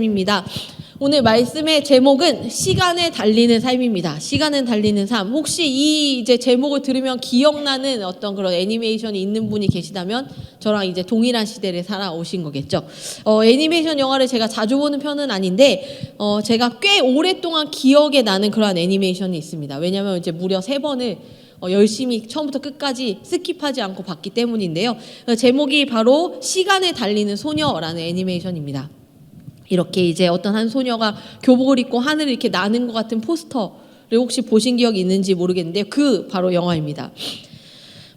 입니다. 오늘 말씀의 제목은 시간에 달리는 삶입니다. 시간은 달리는 삶. 혹시 이 이제 제목을 들으면 기억나는 어떤 그런 애니메이션이 있는 분이 계시다면 저랑 이제 동일한 시대를 살아오신 거겠죠. 애니메이션 영화를 제가 자주 보는 편은 아닌데 제가 꽤 오랫동안 기억에 나는 그러한 애니메이션이 있습니다. 왜냐하면 이제 무려 3번을 열심히 처음부터 끝까지 스킵하지 않고 봤기 때문인데요. 제목이 바로 시간에 달리는 소녀라는 애니메이션입니다. 이렇게 이제 어떤 한 소녀가 교복을 입고 하늘을 이렇게 나는 것 같은 포스터를 혹시 보신 기억이 있는지 모르겠는데 그 바로 영화입니다.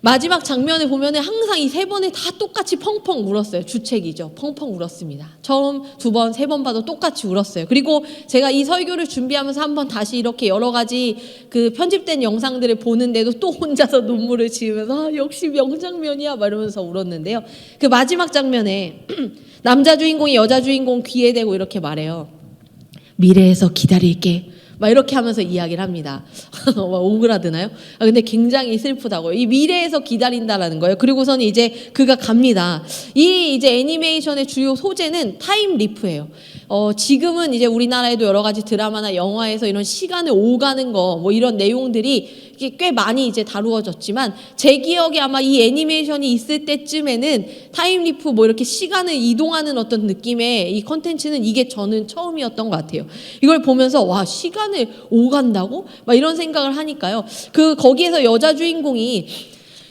마지막 장면을 보면은 항상 이 3번에 다 똑같이 펑펑 울었어요. 주책이죠. 펑펑 울었습니다. 처음 2번, 3번 봐도 똑같이 울었어요. 그리고 제가 이 설교를 준비하면서 한번 다시 이렇게 여러 가지 그 편집된 영상들을 보는데도 또 혼자서 눈물을 지으면서 역시 명장면이야 막 이러면서 울었는데요. 그 마지막 장면에 남자 주인공이 여자 주인공 귀에 대고 이렇게 말해요. 미래에서 기다릴게. 막 이렇게 하면서 이야기를 합니다. 오그라드나요? 근데 굉장히 슬프다고요. 이 미래에서 기다린다라는 거예요. 그리고서는 이제 그가 갑니다. 이 이제 애니메이션의 주요 소재는 타임리프예요. 지금은 이제 우리나라에도 여러 가지 드라마나 영화에서 이런 시간을 오가는 거, 뭐 이런 내용들이 꽤 많이 이제 다루어졌지만 제 기억에 아마 이 애니메이션이 있을 때쯤에는 타임리프 뭐 이렇게 시간을 이동하는 어떤 느낌의 이 컨텐츠는 이게 저는 처음이었던 것 같아요. 이걸 보면서 와, 시간을 오간다고? 막 이런 생각을 하니까요. 거기에서 여자 주인공이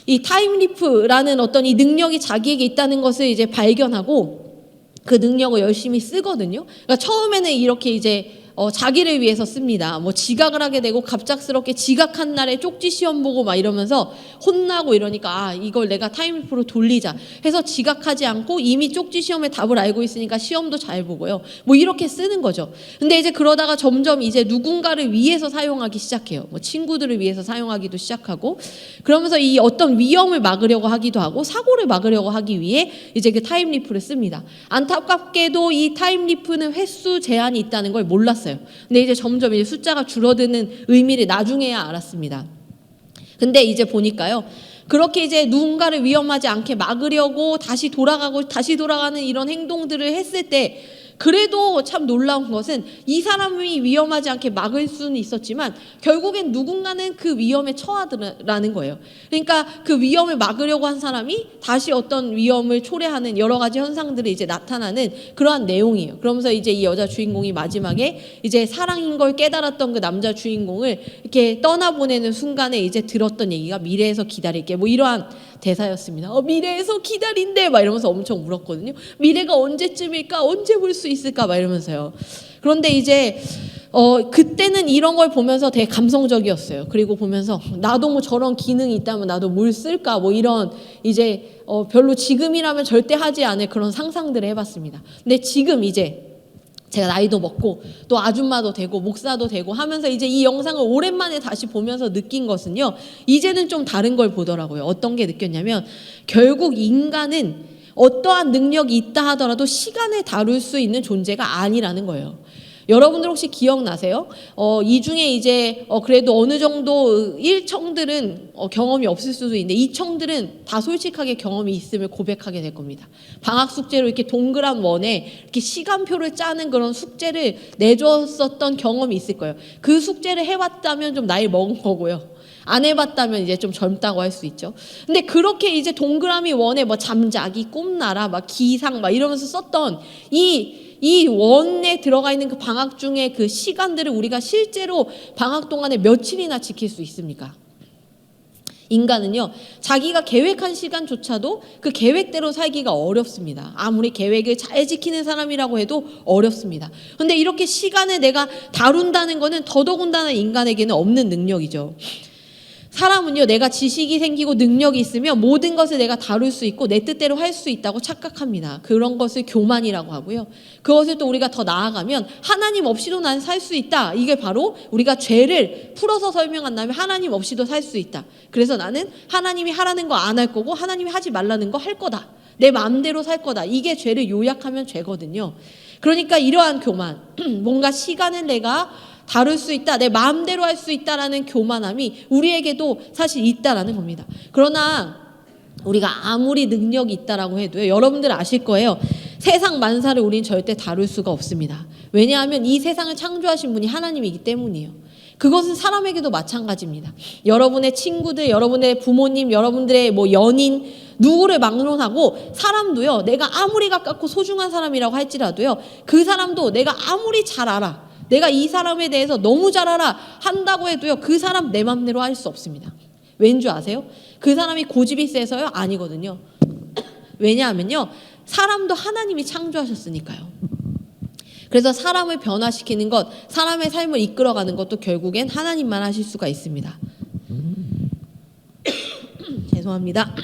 이 타임리프라는 어떤 이 능력이 자기에게 있다는 것을 이제 발견하고 그 능력을 열심히 쓰거든요. 그러니까 처음에는 이렇게 이제 자기를 위해서 씁니다. 뭐 지각을 하게 되고 갑작스럽게 지각한 날에 쪽지 시험 보고 막 이러면서 혼나고 이러니까 이걸 내가 타임리프로 돌리자 해서 지각하지 않고 이미 쪽지 시험의 답을 알고 있으니까 시험도 잘 보고요. 뭐 이렇게 쓰는 거죠. 근데 이제 그러다가 점점 이제 누군가를 위해서 사용하기 시작해요. 뭐 친구들을 위해서 사용하기도 시작하고 그러면서 이 어떤 위험을 막으려고 하기도 하고 사고를 막으려고 하기 위해 이제 그 타임리프를 씁니다. 안타깝게도 이 타임리프는 횟수 제한이 있다는 걸 몰랐어요. 근데 이제 점점 이제 숫자가 줄어드는 의미를 나중에야 알았습니다. 근데 이제 보니까요. 그렇게 이제 누군가를 위험하지 않게 막으려고 다시 돌아가는 이런 행동들을 했을 때 그래도 참 놀라운 것은 이 사람이 위험하지 않게 막을 수는 있었지만 결국엔 누군가는 그 위험에 처하더라는 거예요. 그러니까 그 위험을 막으려고 한 사람이 다시 어떤 위험을 초래하는 여러 가지 현상들이 이제 나타나는 그러한 내용이에요. 그러면서 이제 이 여자 주인공이 마지막에 이제 사랑인 걸 깨달았던 그 남자 주인공을 이렇게 떠나보내는 순간에 이제 들었던 얘기가 미래에서 기다릴게 뭐 이러한 대사였습니다. 미래에서 기다린대 막 이러면서 엄청 울었거든요. 미래가 언제쯤일까? 언제 볼 수 있을까? 막 이러면서요. 그런데 이제 그때는 이런 걸 보면서 되게 감성적이었어요. 그리고 보면서 나도 뭐 저런 기능이 있다면 나도 뭘 쓸까? 뭐 이런 이제 별로 지금이라면 절대 하지 않을 그런 상상들을 해봤습니다. 근데 지금 이제 제가 나이도 먹고 또 아줌마도 되고 목사도 되고 하면서 이제 이 영상을 오랜만에 다시 보면서 느낀 것은요. 이제는 좀 다른 걸 보더라고요. 어떤 게 느꼈냐면 결국 인간은 어떠한 능력이 있다 하더라도 시간을 다룰 수 있는 존재가 아니라는 거예요. 여러분들 혹시 기억나세요? 이 중에 이제 그래도 어느 정도 1청들은 경험이 없을 수도 있는데 2청들은 다 솔직하게 경험이 있음을 고백하게 될 겁니다. 방학 숙제로 이렇게 동그란 원에 이렇게 시간표를 짜는 그런 숙제를 내줬었던 경험이 있을 거예요. 그 숙제를 해왔다면 좀 나이 먹은 거고요. 안 해봤다면 이제 좀 젊다고 할 수 있죠. 근데 그렇게 이제 동그라미 원에 뭐 잠자기, 꿈나라, 막 기상 막 이러면서 썼던 이 원에 들어가 있는 그 방학 중에 그 시간들을 우리가 실제로 방학 동안에 며칠이나 지킬 수 있습니까? 인간은요, 자기가 계획한 시간조차도 그 계획대로 살기가 어렵습니다. 아무리 계획을 잘 지키는 사람이라고 해도 어렵습니다. 그런데 이렇게 시간을 내가 다룬다는 거는 더더군다나 인간에게는 없는 능력이죠. 사람은요, 내가 지식이 생기고 능력이 있으면 모든 것을 내가 다룰 수 있고 내 뜻대로 할 수 있다고 착각합니다. 그런 것을 교만이라고 하고요. 그것을 또 우리가 더 나아가면 하나님 없이도 난 살 수 있다. 이게 바로 우리가 죄를 풀어서 설명한다면 하나님 없이도 살 수 있다. 그래서 나는 하나님이 하라는 거 안 할 거고 하나님이 하지 말라는 거 할 거다. 내 마음대로 살 거다. 이게 죄를 요약하면 죄거든요. 그러니까 이러한 교만, 뭔가 시간을 내가 다룰 수 있다, 내 마음대로 할 수 있다라는 교만함이 우리에게도 사실 있다라는 겁니다. 그러나 우리가 아무리 능력이 있다라고 해도요, 여러분들 아실 거예요. 세상 만사를 우린 절대 다룰 수가 없습니다. 왜냐하면 이 세상을 창조하신 분이 하나님이기 때문이에요. 그것은 사람에게도 마찬가지입니다. 여러분의 친구들, 여러분의 부모님, 여러분들의 연인, 누구를 막론하고 사람도요, 내가 아무리 가깝고 소중한 사람이라고 할지라도요, 그 사람도 내가 아무리 잘 알아, 내가 이 사람에 대해서 너무 잘 알아 한다고 해도요, 그 사람 내 맘대로 할 수 없습니다. 왠 줄 아세요? 그 사람이 고집이 세서요? 아니거든요. 왜냐하면요, 사람도 하나님이 창조하셨으니까요. 그래서 사람을 변화시키는 것, 사람의 삶을 이끌어가는 것도 결국엔 하나님만 하실 수가 있습니다. 죄송합니다.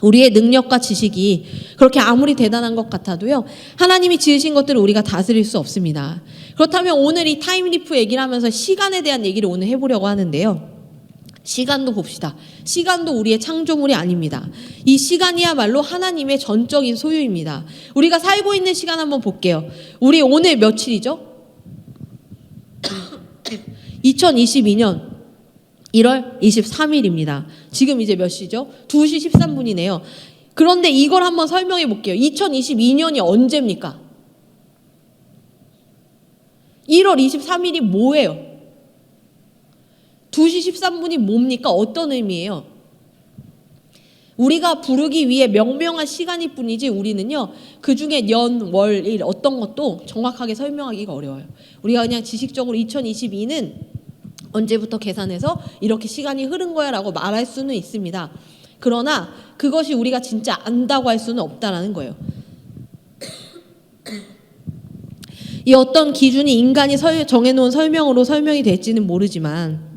우리의 능력과 지식이 그렇게 아무리 대단한 것 같아도요, 하나님이 지으신 것들을 우리가 다스릴 수 없습니다. 그렇다면 오늘 이 타임리프 얘기를 하면서 시간에 대한 얘기를 오늘 해보려고 하는데요. 시간도 봅시다. 시간도 우리의 창조물이 아닙니다. 이 시간이야말로 하나님의 전적인 소유입니다. 우리가 살고 있는 시간 한번 볼게요. 우리 오늘 며칠이죠? 2022년 1월 23일입니다. 지금 이제 몇 시죠? 2시 13분이네요. 그런데 이걸 한번 설명해 볼게요. 2022년이 언제입니까? 1월 23일이 뭐예요? 2시 13분이 뭡니까? 어떤 의미예요? 우리가 부르기 위해 명명한 시간일 뿐이지 우리는요, 그 중에 년, 월, 일 어떤 것도 정확하게 설명하기가 어려워요. 우리가 그냥 지식적으로 2022는 언제부터 계산해서 이렇게 시간이 흐른 거야 라고 말할 수는 있습니다. 그러나 그것이 우리가 진짜 안다고 할 수는 없다라는 거예요. 이 어떤 기준이 인간이 정해놓은 설명으로 설명이 될지는 모르지만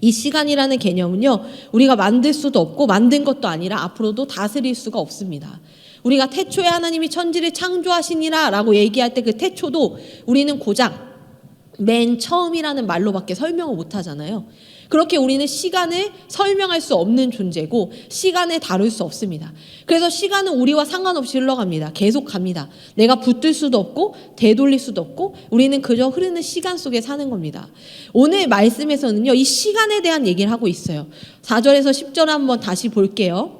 이 시간이라는 개념은요, 우리가 만들 수도 없고 만든 것도 아니라 앞으로도 다스릴 수가 없습니다. 우리가 태초에 하나님이 천지를 창조하시니라 라고 얘기할 때 그 태초도 우리는 고작 맨 처음이라는 말로밖에 설명을 못 하잖아요. 그렇게 우리는 시간을 설명할 수 없는 존재고 시간을 다룰 수 없습니다. 그래서 시간은 우리와 상관없이 흘러갑니다. 계속 갑니다. 내가 붙들 수도 없고 되돌릴 수도 없고 우리는 그저 흐르는 시간 속에 사는 겁니다. 오늘 말씀에서는요, 이 시간에 대한 얘기를 하고 있어요. 4절에서 10절 한번 다시 볼게요.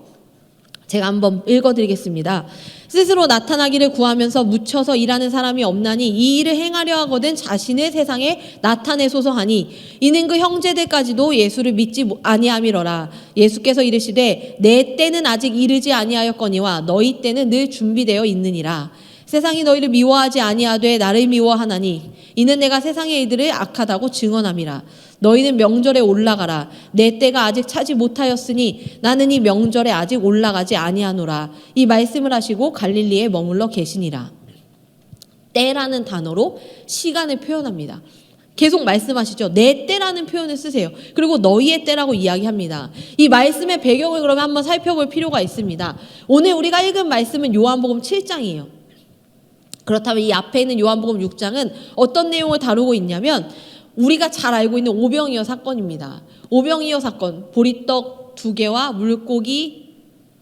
제가 한번 읽어드리겠습니다. 스스로 나타나기를 구하면서 묻혀서 일하는 사람이 없나니 이 일을 행하려 하거든 자신의 세상에 나타내소서 하니 이는 그 형제들까지도 예수를 믿지 아니함이러라. 예수께서 이르시되 내 때는 아직 이르지 아니하였거니와 너희 때는 늘 준비되어 있느니라. 세상이 너희를 미워하지 아니하되 나를 미워하나니 이는 내가 세상의 이들을 악하다고 증언함이라. 너희는 명절에 올라가라. 내 때가 아직 차지 못하였으니 나는 이 명절에 아직 올라가지 아니하노라. 이 말씀을 하시고 갈릴리에 머물러 계시니라. 때라는 단어로 시간을 표현합니다. 계속 말씀하시죠. 내 때라는 표현을 쓰세요. 그리고 너희의 때라고 이야기합니다. 이 말씀의 배경을 그러면 한번 살펴볼 필요가 있습니다. 오늘 우리가 읽은 말씀은 요한복음 7장이에요. 그렇다면 이 앞에 있는 요한복음 6장은 어떤 내용을 다루고 있냐면 우리가 잘 알고 있는 오병이어 사건입니다. 오병이어 사건, 보리떡 2개와 물고기,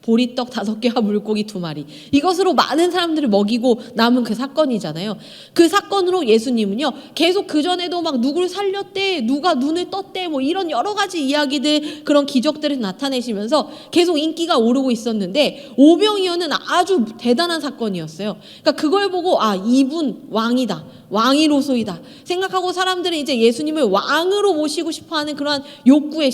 보리떡 5개와 물고기 2마리. 이것으로 많은 사람들을 먹이고 남은 그 사건이잖아요. 그 사건으로 예수님은요, 계속 그전에도 막 누구를 살렸대, 누가 눈을 떴대, 뭐 이런 여러 가지 이야기들, 그런 기적들을 나타내시면서 계속 인기가 오르고 있었는데, 오병이어는 아주 대단한 사건이었어요. 그러니까 그걸 보고, 아, 이분 왕이다. 왕이로소이다 생각하고 사람들은 이제 예수님을 왕으로 모시고 싶어하는 그러한 욕구에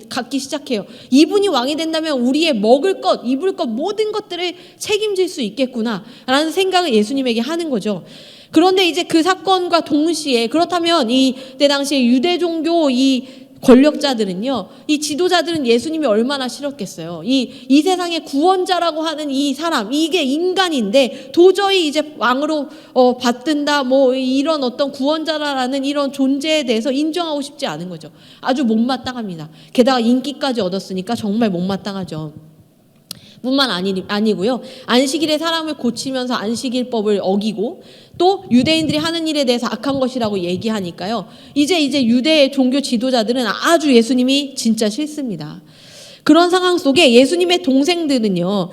갖기 시작해요. 이분이 왕이 된다면 우리의 먹을 것, 입을 것 모든 것들을 책임질 수 있겠구나 라는 생각을 예수님에게 하는 거죠. 그런데 이제 그 사건과 동시에 그렇다면 이때 당시에 유대 종교 이 권력자들은요, 이 지도자들은 예수님이 얼마나 싫었겠어요. 이 세상의 구원자라고 하는 이 사람, 이게 인간인데 도저히 이제 왕으로 받든다, 뭐 이런 어떤 구원자라는 이런 존재에 대해서 인정하고 싶지 않은 거죠. 아주 못마땅합니다. 게다가 인기까지 얻었으니까 정말 못마땅하죠. 뿐만 아니고요. 안식일에 사람을 고치면서 안식일법을 어기고 또 유대인들이 하는 일에 대해서 악한 것이라고 얘기하니까요. 이제 유대 종교 지도자들은 아주 예수님이 진짜 싫습니다. 그런 상황 속에 예수님의 동생들은요,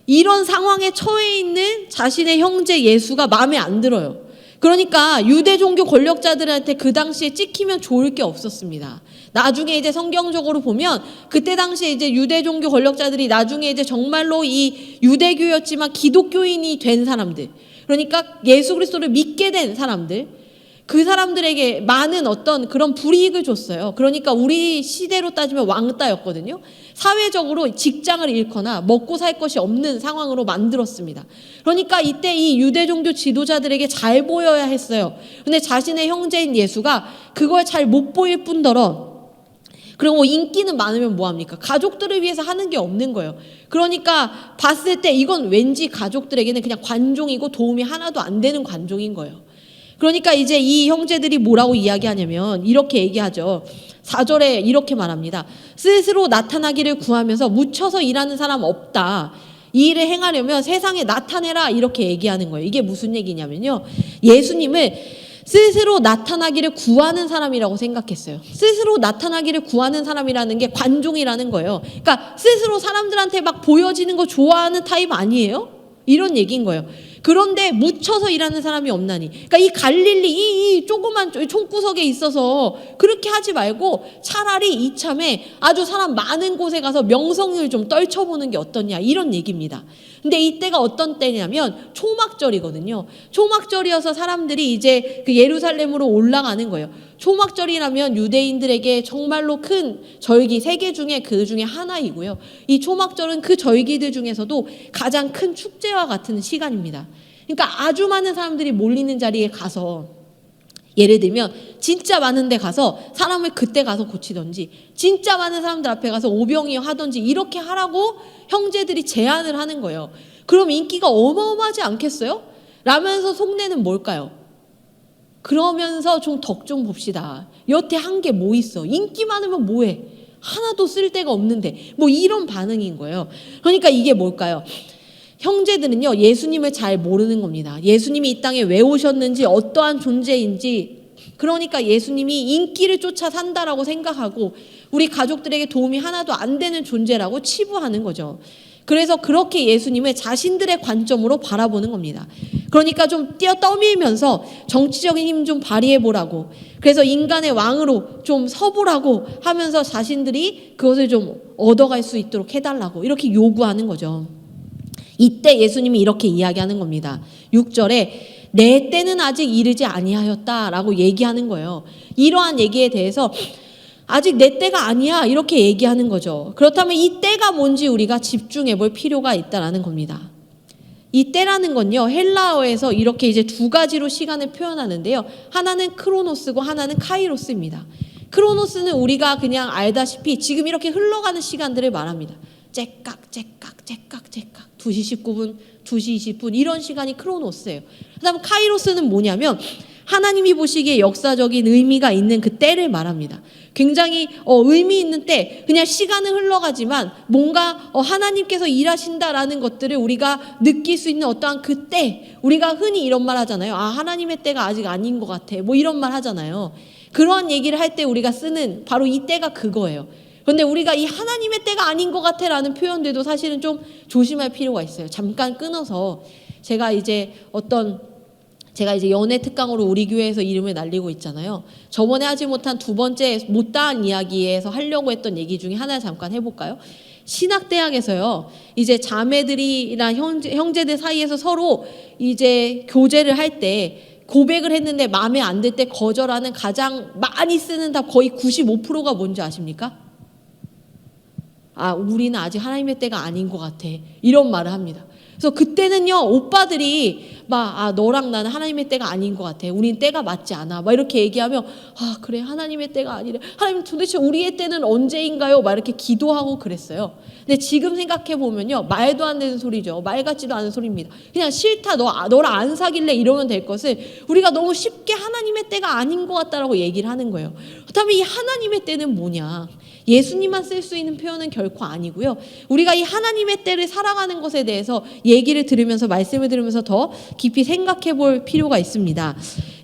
이런 상황에 처해 있는 자신의 형제 예수가 마음에 안 들어요. 그러니까 유대 종교 권력자들한테 그 당시에 찍히면 좋을 게 없었습니다. 나중에 이제 성경적으로 보면 그때 당시에 이제 유대 종교 권력자들이 나중에 이제 정말로 이 유대교였지만 기독교인이 된 사람들, 그러니까 예수 그리스도를 믿게 된 사람들, 그 사람들에게 많은 어떤 그런 불이익을 줬어요. 그러니까 우리 시대로 따지면 왕따였거든요. 사회적으로 직장을 잃거나 먹고 살 것이 없는 상황으로 만들었습니다. 그러니까 이때 이 유대 종교 지도자들에게 잘 보여야 했어요. 근데 자신의 형제인 예수가 그걸 잘 못 보일 뿐더러, 그리고 인기는 많으면 뭐합니까? 가족들을 위해서 하는 게 없는 거예요. 그러니까 봤을 때 이건 왠지 가족들에게는 그냥 관종이고 도움이 하나도 안 되는 관종인 거예요. 그러니까 이제 이 형제들이 뭐라고 이야기하냐면 이렇게 얘기하죠. 4절에 이렇게 말합니다. 스스로 나타나기를 구하면서 묻혀서 일하는 사람 없다. 이 일을 행하려면 세상에 나타내라, 이렇게 얘기하는 거예요. 이게 무슨 얘기냐면요, 예수님을 스스로 나타나기를 구하는 사람이라고 생각했어요. 스스로 나타나기를 구하는 사람이라는 게 관종이라는 거예요. 그러니까 스스로 사람들한테 막 보여지는 거 좋아하는 타입 아니에요? 이런 얘기인 거예요. 그런데 묻혀서 일하는 사람이 없나니. 그러니까 이 갈릴리 이 조그만 총구석에 있어서 그렇게 하지 말고 차라리 이참에 아주 사람 많은 곳에 가서 명성을 좀 떨쳐보는 게 어떠냐, 이런 얘기입니다. 근데 이때가 어떤 때냐면 초막절이거든요. 초막절이어서 사람들이 이제 그 예루살렘으로 올라가는 거예요. 초막절이라면 유대인들에게 정말로 큰 절기 3개 중에 그 중에 하나이고요. 이 초막절은 그 절기들 중에서도 가장 큰 축제와 같은 시간입니다. 그러니까 아주 많은 사람들이 몰리는 자리에 가서, 예를 들면 진짜 많은 데 가서 사람을 그때 가서 고치던지, 진짜 많은 사람들 앞에 가서 오병이어 하던지, 이렇게 하라고 형제들이 제안을 하는 거예요. 그럼 인기가 어마어마하지 않겠어요? 라면서 속내는 뭘까요? 그러면서 좀 덕 좀 봅시다. 여태 한 게 뭐 있어? 인기 많으면 뭐해? 하나도 쓸 데가 없는데. 뭐 이런 반응인 거예요. 그러니까 이게 뭘까요? 형제들은요, 예수님을 잘 모르는 겁니다. 예수님이 이 땅에 왜 오셨는지, 어떠한 존재인지. 그러니까 예수님이 인기를 쫓아 산다라고 생각하고 우리 가족들에게 도움이 하나도 안 되는 존재라고 치부하는 거죠. 그래서 그렇게 예수님을 자신들의 관점으로 바라보는 겁니다. 그러니까 좀 떠밀면서 정치적인 힘 좀 발휘해보라고, 그래서 인간의 왕으로 좀 서보라고 하면서 자신들이 그것을 좀 얻어갈 수 있도록 해달라고 이렇게 요구하는 거죠. 이때 예수님이 이렇게 이야기하는 겁니다. 6절에 내 때는 아직 이르지 아니하였다라고 얘기하는 거예요. 이러한 얘기에 대해서 아직 내 때가 아니야, 이렇게 얘기하는 거죠. 그렇다면 이 때가 뭔지 우리가 집중해 볼 필요가 있다라는 겁니다. 이 때라는 건요, 헬라어에서 이렇게 이제 2가지로 시간을 표현하는데요. 하나는 크로노스고 하나는 카이로스입니다. 크로노스는 우리가 그냥 알다시피 지금 이렇게 흘러가는 시간들을 말합니다. 째깍 째깍 째깍 째깍 2시 19분 2시 20분 이런 시간이 크로노스예요. 그다음 카이로스는 뭐냐면 하나님이 보시기에 역사적인 의미가 있는 그 때를 말합니다. 굉장히 의미 있는 때, 그냥 시간은 흘러가지만 뭔가 하나님께서 일하신다라는 것들을 우리가 느낄 수 있는 어떠한 그 때, 우리가 흔히 이런 말 하잖아요. 아, 하나님의 때가 아직 아닌 것 같아, 뭐 이런 말 하잖아요. 그런 얘기를 할 때 우리가 쓰는 바로 이 때가 그거예요. 그런데 우리가 이 하나님의 때가 아닌 것 같아 라는 표현들도 사실은 좀 조심할 필요가 있어요. 잠깐 끊어서 제가 이제 연애 특강으로 우리 교회에서 이름을 날리고 있잖아요. 저번에 하지 못한 2번째 못다한 이야기에서 하려고 했던 얘기 중에 하나를 잠깐 해볼까요? 신학대학에서요, 이제 자매들이랑 형제들 사이에서 서로 이제 교제를 할 때 고백을 했는데 마음에 안 들 때 거절하는 가장 많이 쓰는 답 거의 95%가 뭔지 아십니까? 아, 우리는 아직 하나님의 때가 아닌 것 같아, 이런 말을 합니다. 그래서 그때는요, 오빠들이 막 너랑 나는 하나님의 때가 아닌 것 같아, 우린 때가 맞지 않아, 막 이렇게 얘기하면 그래, 하나님의 때가 아니래, 하나님 도대체 우리의 때는 언제인가요? 막 이렇게 기도하고 그랬어요. 근데 지금 생각해 보면요, 말도 안 되는 소리죠. 말 같지도 않은 소리입니다. 그냥 싫다, 너랑 안 사귈래, 이러면 될 것을 우리가 너무 쉽게 하나님의 때가 아닌 것 같다라고 얘기를 하는 거예요. 그렇다면 이 하나님의 때는 뭐냐? 예수님만 쓸 수 있는 표현은 결코 아니고요. 우리가 이 하나님의 때를 살아가는 것에 대해서 얘기를 들으면서, 말씀을 들으면서 더 깊이 생각해 볼 필요가 있습니다.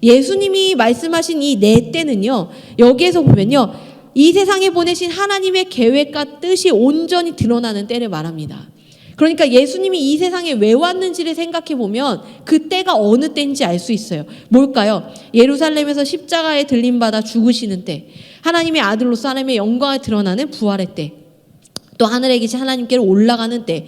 예수님이 말씀하신 이 내 때는요, 여기에서 보면요, 이 세상에 보내신 하나님의 계획과 뜻이 온전히 드러나는 때를 말합니다. 그러니까 예수님이 이 세상에 왜 왔는지를 생각해 보면 그 때가 어느 때인지 알 수 있어요. 뭘까요? 예루살렘에서 십자가에 들림받아 죽으시는 때, 하나님의 아들로서 하나님의 영광을 드러나는 부활의 때, 또 하늘에 계신 하나님께로 올라가는 때.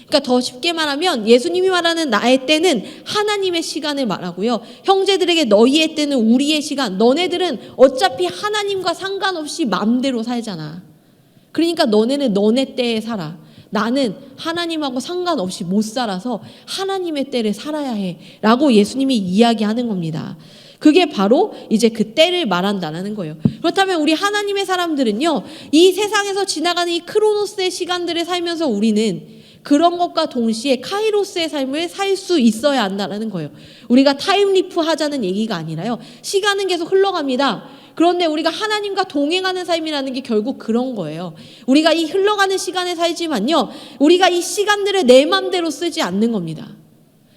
그러니까 더 쉽게 말하면 예수님이 말하는 나의 때는 하나님의 시간을 말하고요. 형제들에게 너희의 때는 우리의 시간. 너네들은 어차피 하나님과 상관없이 마음대로 살잖아. 그러니까 너네는 너네 때에 살아. 나는 하나님하고 상관없이 못 살아서 하나님의 때를 살아야 해 라고 예수님이 이야기하는 겁니다. 그게 바로 이제 그 때를 말한다는 거예요. 그렇다면 우리 하나님의 사람들은요, 이 세상에서 지나가는 이 크로노스의 시간들을 살면서 우리는 그런 것과 동시에 카이로스의 삶을 살 수 있어야 한다는 거예요. 우리가 타임리프 하자는 얘기가 아니라요, 시간은 계속 흘러갑니다. 그런데 우리가 하나님과 동행하는 삶이라는 게 결국 그런 거예요. 우리가 이 흘러가는 시간에 살지만요, 우리가 이 시간들을 내 맘대로 쓰지 않는 겁니다.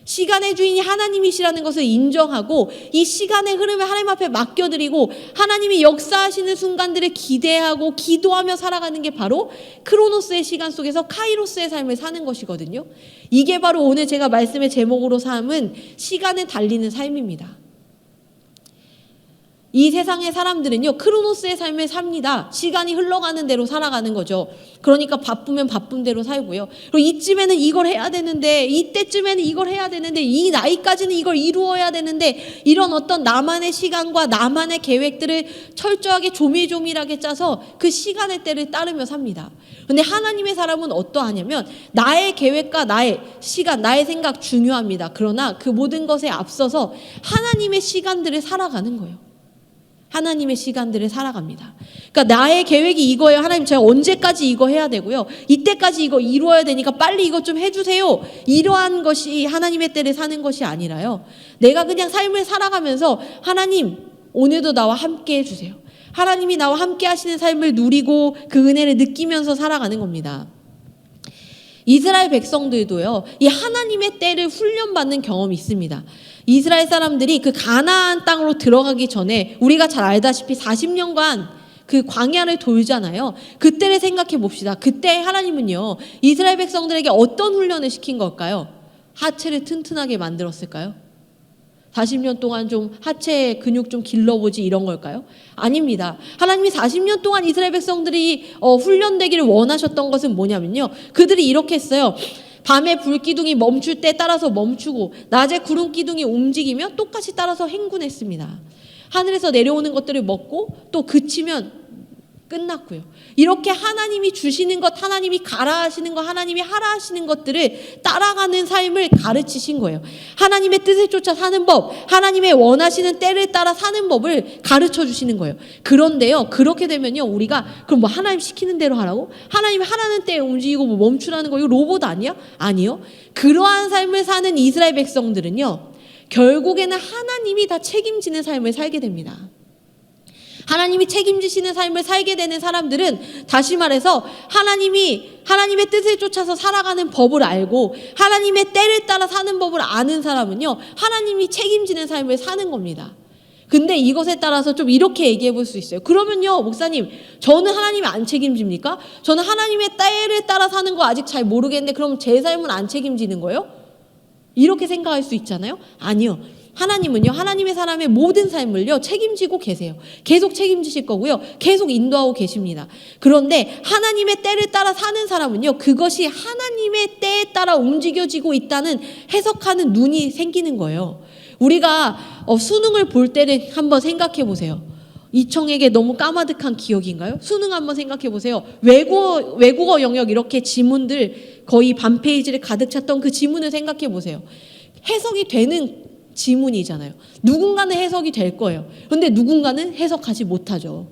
시간의 주인이 하나님이시라는 것을 인정하고 이 시간의 흐름을 하나님 앞에 맡겨드리고 하나님이 역사하시는 순간들을 기대하고 기도하며 살아가는 게 바로 크로노스의 시간 속에서 카이로스의 삶을 사는 것이거든요. 이게 바로 오늘 제가 말씀의 제목으로 삼은 시간에 달리는 삶입니다. 이 세상의 사람들은요, 크로노스의 삶을 삽니다. 시간이 흘러가는 대로 살아가는 거죠. 그러니까 바쁘면 바쁜 대로 살고요. 그리고 이쯤에는 이걸 해야 되는데, 이때쯤에는 이걸 해야 되는데, 이 나이까지는 이걸 이루어야 되는데, 이런 어떤 나만의 시간과 나만의 계획들을 철저하게 조밀조밀하게 짜서 그 시간의 때를 따르며 삽니다. 근데 하나님의 사람은 어떠하냐면 나의 계획과 나의 시간, 나의 생각 중요합니다. 그러나 그 모든 것에 앞서서 하나님의 시간들을 살아가는 거예요. 하나님의 시간들을 살아갑니다. 그러니까 나의 계획이 이거예요. 하나님, 제가 언제까지 이거 해야 되고요. 이때까지 이거 이루어야 되니까 빨리 이것 좀 해주세요. 이러한 것이 하나님의 때를 사는 것이 아니라요, 내가 그냥 삶을 살아가면서 하나님, 오늘도 나와 함께 해주세요. 하나님이 나와 함께 하시는 삶을 누리고 그 은혜를 느끼면서 살아가는 겁니다. 이스라엘 백성들도요, 이 하나님의 때를 훈련받는 경험이 있습니다. 이스라엘 사람들이 그 가나안 땅으로 들어가기 전에 우리가 잘 알다시피 40년간 그 광야를 돌잖아요. 그때를 생각해 봅시다. 그때 하나님은요, 이스라엘 백성들에게 어떤 훈련을 시킨 걸까요? 하체를 튼튼하게 만들었을까요? 40년 동안 좀 하체 근육 좀 길러보지 이런 걸까요? 아닙니다. 하나님이 40년 동안 이스라엘 백성들이 훈련되기를 원하셨던 것은 뭐냐면요, 그들이 이렇게 했어요. 밤에 불기둥이 멈출 때 따라서 멈추고 낮에 구름기둥이 움직이며 똑같이 따라서 행군했습니다. 하늘에서 내려오는 것들을 먹고 또 그치면 끝났고요. 이렇게 하나님이 주시는 것, 하나님이 가라 하시는 것, 하나님이 하라 하시는 것들을 따라가는 삶을 가르치신 거예요. 하나님의 뜻을 쫓아 사는 법, 하나님의 원하시는 때를 따라 사는 법을 가르쳐 주시는 거예요. 그런데요, 그렇게 되면요, 우리가 그럼 뭐 하나님 시키는 대로 하라고? 하나님이 하라는 때에 움직이고 뭐 멈추라는 거, 이거 로봇 아니야? 아니요. 그러한 삶을 사는 이스라엘 백성들은요, 결국에는 하나님이 다 책임지는 삶을 살게 됩니다. 하나님이 책임지시는 삶을 살게 되는 사람들은, 다시 말해서 하나님의 뜻을 쫓아서 살아가는 법을 알고 하나님의 때를 따라 사는 법을 아는 사람은요, 하나님이 책임지는 삶을 사는 겁니다. 근데 이것에 따라서 좀 이렇게 얘기해 볼 수 있어요. 그러면요, 목사님, 저는 하나님이 안 책임집니까? 저는 하나님의 때를 따라 사는 거 아직 잘 모르겠는데 그럼 제 삶은 안 책임지는 거예요? 이렇게 생각할 수 있잖아요. 아니요. 하나님은요, 하나님의 사람의 모든 삶을요, 책임지고 계세요. 계속 책임지실 거고요, 계속 인도하고 계십니다. 그런데 하나님의 때를 따라 사는 사람은요, 그것이 하나님의 때에 따라 움직여지고 있다는 해석하는 눈이 생기는 거예요. 우리가 수능을 볼 때를 한번 생각해 보세요. 이청에게 너무 까마득한 기억인가요? 수능 한번 생각해 보세요. 외국어 영역 이렇게 지문들 거의 반 페이지를 가득 찼던 그 지문을 생각해 보세요. 해석이 되는 지문이잖아요. 누군가는 해석이 될 거예요. 그런데 누군가는 해석하지 못하죠.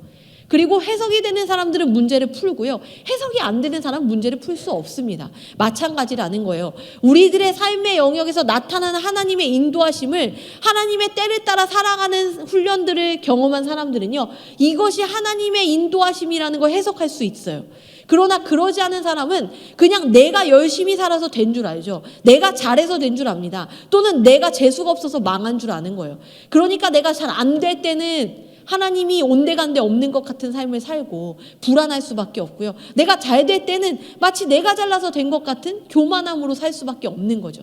그리고 해석이 되는 사람들은 문제를 풀고요, 해석이 안 되는 사람은 문제를 풀 수 없습니다. 마찬가지라는 거예요. 우리들의 삶의 영역에서 나타나는 하나님의 인도하심을, 하나님의 때를 따라 살아가는 훈련들을 경험한 사람들은요, 이것이 하나님의 인도하심이라는 걸 해석할 수 있어요. 그러나 그러지 않은 사람은 그냥 내가 열심히 살아서 된 줄 알죠. 내가 잘해서 된 줄 압니다. 또는 내가 재수가 없어서 망한 줄 아는 거예요. 그러니까 내가 잘 안 될 때는 하나님이 온데간데 없는 것 같은 삶을 살고 불안할 수밖에 없고요. 내가 잘 될 때는 마치 내가 잘나서 된 것 같은 교만함으로 살 수밖에 없는 거죠.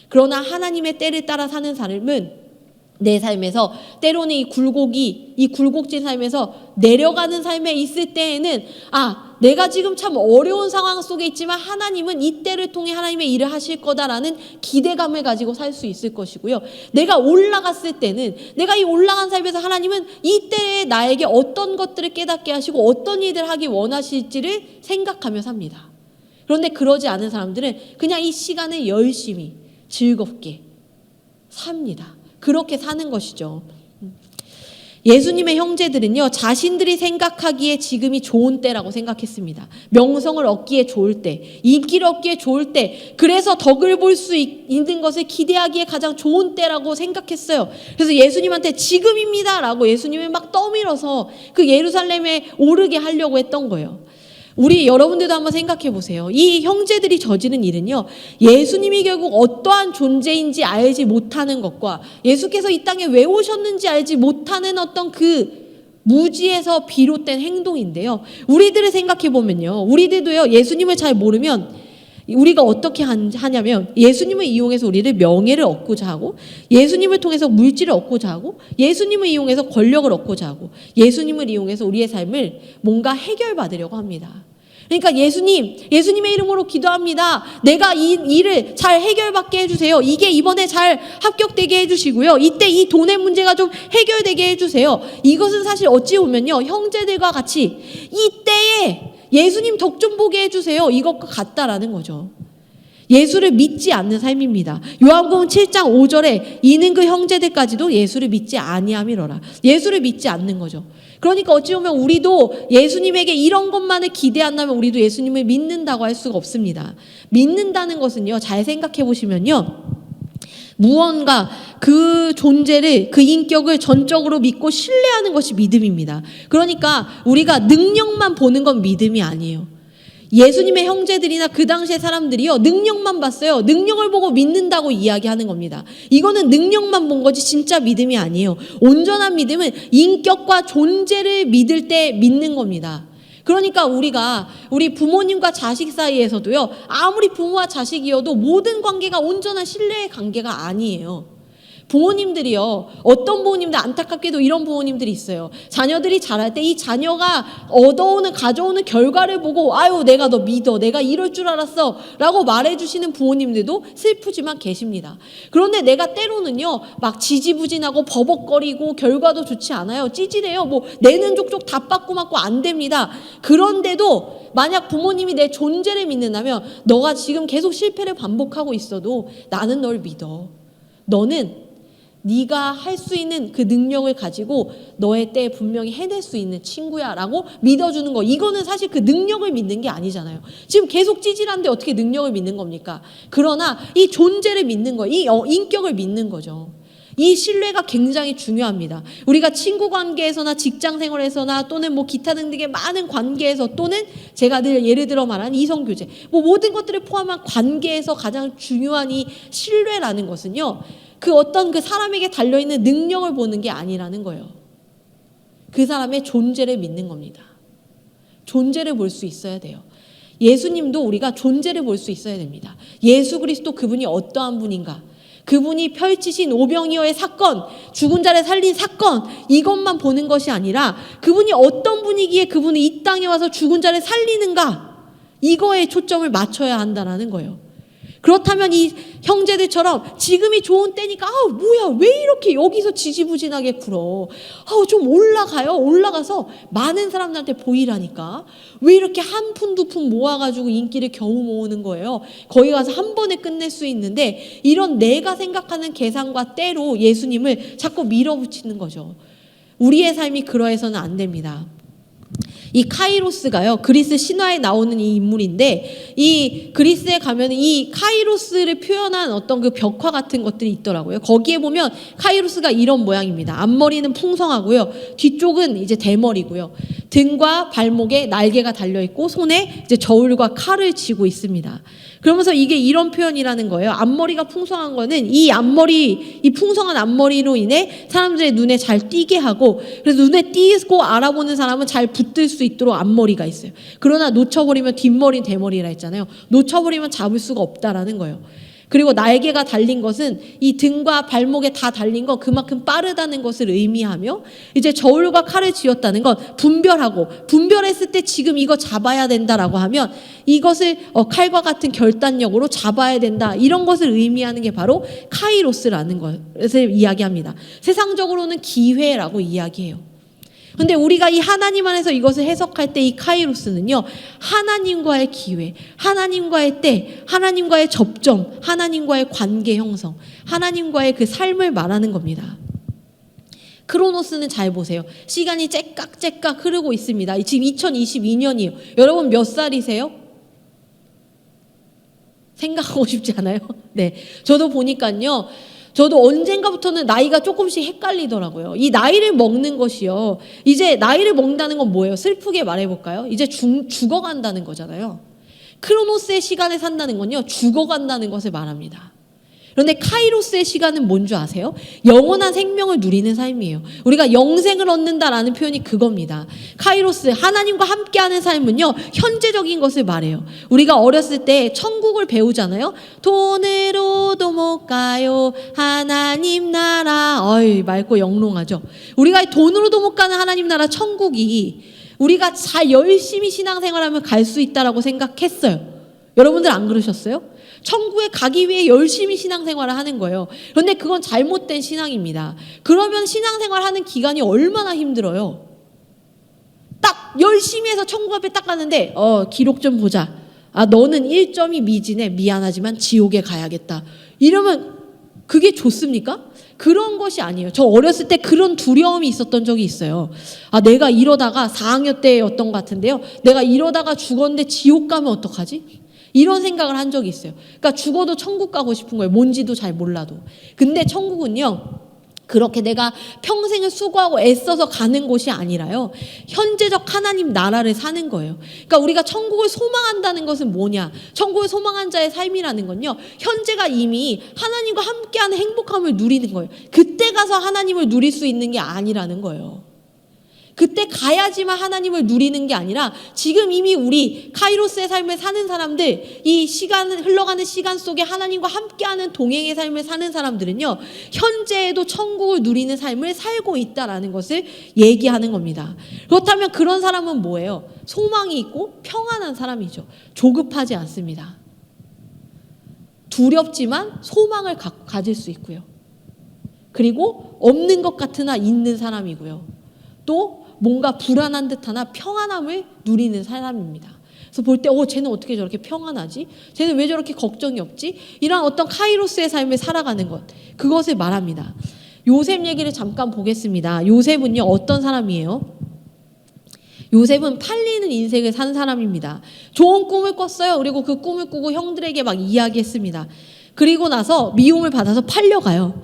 그러나 하나님의 때를 따라 사는 삶은 내 삶에서 때로는 이 굴곡진 삶에서 내려가는 삶에 있을 때에는 내가 지금 참 어려운 상황 속에 있지만 하나님은 이 때를 통해 하나님의 일을 하실 거다라는 기대감을 가지고 살 수 있을 것이고요. 내가 올라갔을 때는 내가 이 올라간 삶에서 하나님은 이 때에 나에게 어떤 것들을 깨닫게 하시고 어떤 일들을 하기 원하실지를 생각하며 삽니다. 그런데 그러지 않은 사람들은 그냥 이 시간을 열심히 즐겁게 삽니다. 그렇게 사는 것이죠. 예수님의 형제들은요, 자신들이 생각하기에 지금이 좋은 때라고 생각했습니다. 명성을 얻기에 좋을 때, 인기를 얻기에 좋을 때, 그래서 덕을 볼 수 있는 것을 기대하기에 가장 좋은 때라고 생각했어요. 그래서 예수님한테 지금입니다 라고 예수님을 막 떠밀어서 그 예루살렘에 오르게 하려고 했던 거예요. 우리 여러분들도 한번 생각해 보세요. 이 형제들이 저지른 일은요, 예수님이 결국 어떠한 존재인지 알지 못하는 것과 예수께서 이 땅에 왜 오셨는지 알지 못하는 어떤 그 무지에서 비롯된 행동인데요. 우리들을 생각해 보면요, 우리들도요, 예수님을 잘 모르면 우리가 어떻게 하냐면 예수님을 이용해서 우리를 명예를 얻고자 하고, 예수님을 통해서 물질을 얻고자 하고, 예수님을 이용해서 권력을 얻고자 하고, 예수님을 이용해서 우리의 삶을 뭔가 해결받으려고 합니다. 그러니까 예수님의 이름으로 기도합니다. 내가 이 일을 잘 해결받게 해주세요. 이게 이번에 잘 합격되게 해주시고요. 이때 이 돈의 문제가 좀 해결되게 해주세요. 이것은 사실 어찌 보면요, 형제들과 같이 이때에 예수님 덕 좀 보게 해주세요. 이것과 같다라는 거죠. 예수를 믿지 않는 삶입니다. 요한복음 7장 5절에 이는 그 형제들까지도 예수를 믿지 아니함이로라. 예수를 믿지 않는 거죠. 그러니까 어찌 보면 우리도 예수님에게 이런 것만을 기대한다면 우리도 예수님을 믿는다고 할 수가 없습니다. 믿는다는 것은요, 잘 생각해 보시면요, 무언가 그 존재를, 그 인격을 전적으로 믿고 신뢰하는 것이 믿음입니다. 그러니까 우리가 능력만 보는 건 믿음이 아니에요. 예수님의 형제들이나 그 당시의 사람들이요, 능력만 봤어요. 능력을 보고 믿는다고 이야기하는 겁니다. 이거는 능력만 본 거지 진짜 믿음이 아니에요. 온전한 믿음은 인격과 존재를 믿을 때 믿는 겁니다. 그러니까 우리 부모님과 자식 사이에서도요, 아무리 부모와 자식이어도 모든 관계가 온전한 신뢰의 관계가 아니에요. 부모님들이요, 어떤 부모님들, 안타깝게도 이런 부모님들이 있어요. 자녀들이 자랄 때 이 자녀가 가져오는 결과를 보고 내가 너 믿어, 내가 이럴 줄 알았어 라고 말해주시는 부모님들도 슬프지만 계십니다. 그런데 내가 때로는요, 막 지지부진하고 버벅거리고 결과도 좋지 않아요. 찌질해요. 내는 족족 다 빠꾸 맞고 안 됩니다. 그런데도 만약 부모님이 내 존재를 믿는다면 너가 지금 계속 실패를 반복하고 있어도 나는 널 믿어. 너는 네가 할 수 있는 그 능력을 가지고 너의 때에 분명히 해낼 수 있는 친구야 라고 믿어주는 거, 이거는 사실 그 능력을 믿는 게 아니잖아요. 지금 계속 찌질한데 어떻게 능력을 믿는 겁니까? 그러나 이 존재를 믿는 거, 이 인격을 믿는 거죠. 이 신뢰가 굉장히 중요합니다. 우리가 친구 관계에서나 직장 생활에서나 또는 기타 등등의 많은 관계에서, 또는 제가 늘 예를 들어 말한 이성교제, 모든 것들을 포함한 관계에서 가장 중요한 이 신뢰라는 것은요, 그 어떤 그 사람에게 달려있는 능력을 보는 게 아니라는 거예요. 그 사람의 존재를 믿는 겁니다. 존재를 볼 수 있어야 돼요. 예수님도 우리가 존재를 볼 수 있어야 됩니다. 예수 그리스도, 그분이 어떠한 분인가, 그분이 펼치신 오병이어의 사건, 죽은 자를 살린 사건, 이것만 보는 것이 아니라 그분이 어떤 분이기에 그분이 이 땅에 와서 죽은 자를 살리는가, 이거에 초점을 맞춰야 한다는 거예요. 그렇다면 이 형제들처럼 지금이 좋은 때니까 뭐야 왜 이렇게 여기서 지지부진하게 굴어, 좀 올라가서 많은 사람들한테 보이라니까, 왜 이렇게 한 푼 두 푼 모아가지고 인기를 겨우 모으는 거예요. 거기 가서 한 번에 끝낼 수 있는데, 이런 내가 생각하는 계산과 때로 예수님을 자꾸 밀어붙이는 거죠. 우리의 삶이 그러해서는 안 됩니다. 이 카이로스가요, 그리스 신화에 나오는 이 인물인데, 이 그리스에 가면 이 카이로스를 표현한 어떤 그 벽화 같은 것들이 있더라고요. 거기에 보면 카이로스가 이런 모양입니다. 앞머리는 풍성하고요, 뒤쪽은 이제 대머리고요. 등과 발목에 날개가 달려있고 손에 이제 저울과 칼을 쥐고 있습니다. 그러면서 이게 이런 표현이라는 거예요. 앞머리가 풍성한 거는 이 풍성한 앞머리로 인해 사람들의 눈에 잘 띄게 하고, 그래서 눈에 띄고 알아보는 사람은 잘 붙들 수 있도록 앞머리가 있어요. 그러나 놓쳐버리면 뒷머리 대머리라 했잖아요. 놓쳐버리면 잡을 수가 없다라는 거예요. 그리고 날개가 달린 것은 이 등과 발목에 다 달린 거 그만큼 빠르다는 것을 의미하며, 이제 저울과 칼을 쥐었다는 건 분별했을 때 지금 이거 잡아야 된다라고 하면 이것을 칼과 같은 결단력으로 잡아야 된다, 이런 것을 의미하는 게 바로 카이로스라는 것을 이야기합니다. 세상적으로는 기회라고 이야기해요. 근데 우리가 이 하나님 안에서 이것을 해석할 때 이 카이로스는요, 하나님과의 기회, 하나님과의 때, 하나님과의 접점, 하나님과의 관계 형성, 하나님과의 그 삶을 말하는 겁니다. 크로노스는 잘 보세요. 시간이 째깍째깍 흐르고 있습니다. 지금 2022년이에요. 여러분 몇 살이세요? 생각하고 싶지 않아요? 네. 저도 보니까요, 저도 언젠가부터는 나이가 조금씩 헷갈리더라고요. 이 나이를 먹는 것이요, 이제 나이를 먹는다는 건 뭐예요? 슬프게 말해볼까요? 이제 죽어간다는 거잖아요. 크로노스의 시간에 산다는 건요, 죽어간다는 것을 말합니다. 그런데 카이로스의 시간은 뭔 줄 아세요? 영원한 생명을 누리는 삶이에요. 우리가 영생을 얻는다라는 표현이 그겁니다. 카이로스, 하나님과 함께하는 삶은요, 현재적인 것을 말해요. 우리가 어렸을 때 천국을 배우잖아요. 돈으로도 못 가요 하나님 나라. 맑고 영롱하죠. 우리가 돈으로도 못 가는 하나님 나라 천국이 우리가 잘 열심히 신앙생활하면 갈 수 있다라고 생각했어요. 여러분들 안 그러셨어요? 천국에 가기 위해 열심히 신앙생활을 하는 거예요. 그런데 그건 잘못된 신앙입니다. 그러면 신앙생활하는 기간이 얼마나 힘들어요. 딱 열심히 해서 천국 앞에 딱 가는데 기록 좀 보자. 너는 1점이 미진해. 미안하지만 지옥에 가야겠다. 이러면 그게 좋습니까? 그런 것이 아니에요. 저 어렸을 때 그런 두려움이 있었던 적이 있어요. 내가 이러다가 4학년 때였던 것 같은데요. 내가 이러다가 죽었는데 지옥 가면 어떡하지? 이런 생각을 한 적이 있어요. 그러니까 죽어도 천국 가고 싶은 거예요. 뭔지도 잘 몰라도. 근데 천국은요, 그렇게 내가 평생을 수고하고 애써서 가는 곳이 아니라요, 현재적 하나님 나라를 사는 거예요. 그러니까 우리가 천국을 소망한다는 것은 뭐냐? 천국을 소망한 자의 삶이라는 건요, 현재가 이미 하나님과 함께하는 행복함을 누리는 거예요. 그때 가서 하나님을 누릴 수 있는 게 아니라는 거예요. 그때 가야지만 하나님을 누리는 게 아니라 지금 이미 우리 카이로스의 삶을 사는 사람들, 이 흘러가는 시간 속에 하나님과 함께하는 동행의 삶을 사는 사람들은요, 현재에도 천국을 누리는 삶을 살고 있다라는 것을 얘기하는 겁니다. 그렇다면 그런 사람은 뭐예요? 소망이 있고 평안한 사람이죠. 조급하지 않습니다. 두렵지만 소망을 가질 수 있고요. 그리고 없는 것 같으나 있는 사람이고요. 또 뭔가 불안한 듯하나 평안함을 누리는 사람입니다. 그래서 볼 때 쟤는 어떻게 저렇게 평안하지? 쟤는 왜 저렇게 걱정이 없지? 이런 어떤 카이로스의 삶을 살아가는 것, 그것을 말합니다. 요셉 얘기를 잠깐 보겠습니다. 요셉은요, 어떤 사람이에요? 요셉은 팔리는 인생을 산 사람입니다. 좋은 꿈을 꿨어요. 그리고 그 꿈을 꾸고 형들에게 막 이야기했습니다. 그리고 나서 미움을 받아서 팔려가요.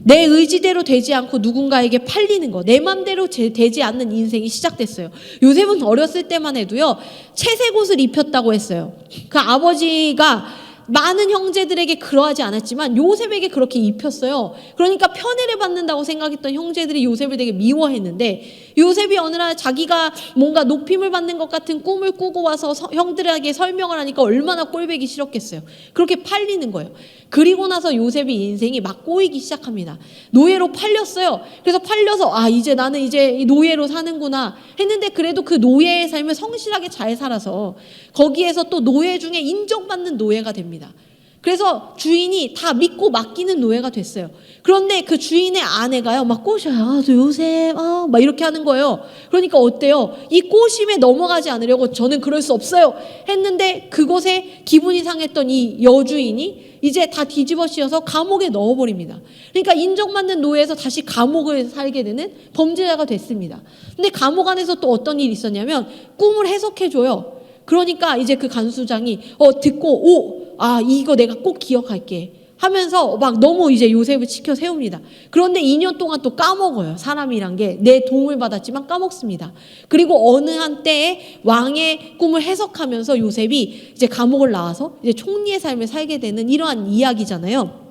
내 의지대로 되지 않고 누군가에게 팔리는 거, 내 맘대로 되지 않는 인생이 시작됐어요. 요셉은 어렸을 때만 해도요, 채색 옷을 입혔다고 했어요. 그 아버지가 많은 형제들에게 그러하지 않았지만 요셉에게 그렇게 입혔어요. 그러니까 편애를 받는다고 생각했던 형제들이 요셉을 되게 미워했는데, 요셉이 어느 날 자기가 뭔가 높임을 받는 것 같은 꿈을 꾸고 와서 형들에게 설명을 하니까 얼마나 꼴보기 싫었겠어요. 그렇게 팔리는 거예요. 그리고 나서 요셉의 인생이 막 꼬이기 시작합니다. 노예로 팔렸어요. 그래서 팔려서 이제 나는 이제 노예로 사는구나 했는데, 그래도 그 노예의 삶을 성실하게 잘 살아서 거기에서 또 노예 중에 인정받는 노예가 됩니다. 그래서 주인이 다 믿고 맡기는 노예가 됐어요. 그런데 그 주인의 아내가요, 막 꼬셔요. 요셉, 막 이렇게 하는 거예요. 그러니까 어때요? 이 꼬심에 넘어가지 않으려고 저는 그럴 수 없어요 했는데, 그곳에 기분이 상했던 이 여주인이 이제 다 뒤집어 씌워서 감옥에 넣어버립니다. 그러니까 인정받는 노예에서 다시 감옥을 살게 되는 범죄자가 됐습니다. 근데 감옥 안에서 또 어떤 일이 있었냐면, 꿈을 해석해줘요. 그러니까 이제 그 간수장이 듣고 이거 내가 꼭 기억할게. 하면서 막 너무 이제 요셉을 지켜 세웁니다. 그런데 2년 동안 또 까먹어요. 사람이란 게 내 도움을 받았지만 까먹습니다. 그리고 어느 한때에 왕의 꿈을 해석하면서 요셉이 이제 감옥을 나와서 이제 총리의 삶을 살게 되는 이러한 이야기잖아요.